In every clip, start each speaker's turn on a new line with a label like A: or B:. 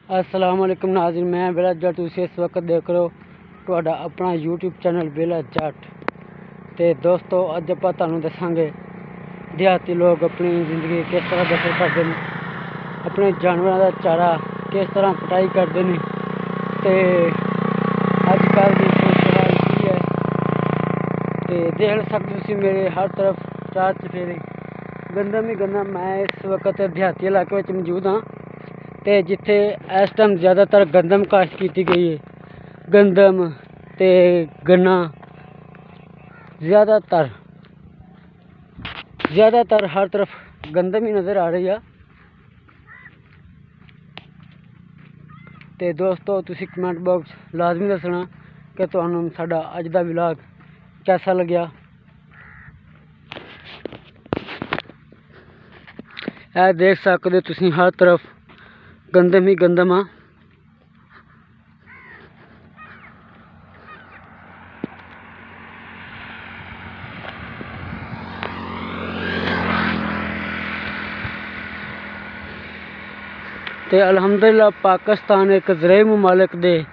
A: अस्सलाम वालेकुम नाज़रीन, मैं बेला जट। तुम इस वक्त देख रहे हो ਤੁਹਾਡਾ अपना यूट्यूब चैनल बेला जट। तो दोस्तों अज आप तुहानू दसांगे देहाती लोग अपनी जिंदगी किस तरह बसर करते हैं, अपने जानवरों का चारा किस तरह कटाई करते हैं। तो अजकल की सूरत हाल की है तो देख सकते हो मेरे हर तरफ चार चफेरे गंदम ही गंदम। मैं इस वक्त देहाती इलाके में मौजूद हाँ, तो जिथे इस टाइम ज़्यादातर गंदम काश्त की गई है। गंदम ते गन्ना ज़्यादातर हर तरफ गंदम ही नज़र आ रही है। तो दोस्तों तुसी कमेंट बॉक्स लाजमी दसना कि तुहानू साडा अज दा व्लॉग कैसा लग्या। यह देख सकते तुसी हर तरफ गंदम ही गंदम आ। ते अलहमदुलिल्लाह पाकिस्तान एक ज़राई मुमालिक दे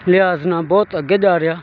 A: लिहाज ना बहुत अगे जा रहा।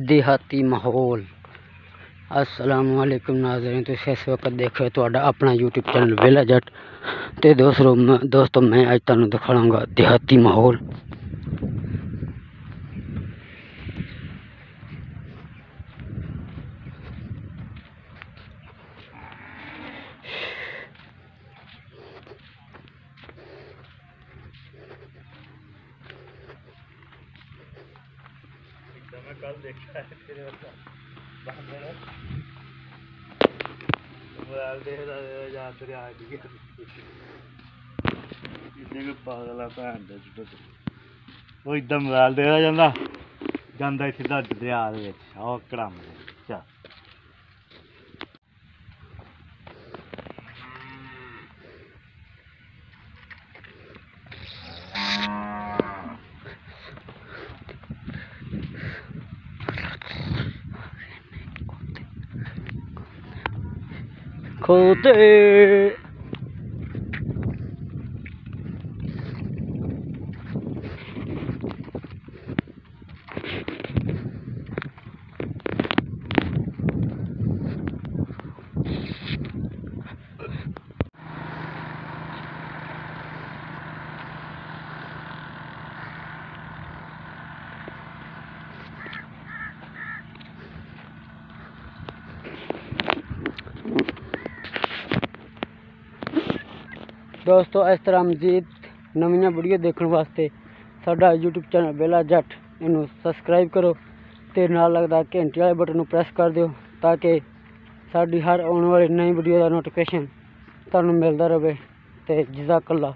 A: देहाती माहौल। अस्सलाम वालेकुम नाज़रीन, तो इस वक्त देख रहे हो तो अपना यूट्यूब चैनल बेला जट। तो दोस्तों मैं आज तुहानू दिखाऊंगा देहाती माहौल।
B: कल देखा है तेरे मोबाइल देख जा तेरे आ गई इन्ने को पागल आ भैन दे वो इधर मोबाइल देखदा जांदा सीधा दरिया दे विच आओ कड़म चल।
A: खोते दोस्तों इस तरह मजीद नवीं वीडियो देखने वास्ते साडा यूट्यूब चैनल बेला जट इनू सबसक्राइब करो तो नाल लगदा घंटे वाले बटन प्रेस कर दिओ ताकि साडी हर आने वाली नई वीडियो का नोटिफिकेशन तुहानू मिलता रहे। तो जज़ाकल्लाह।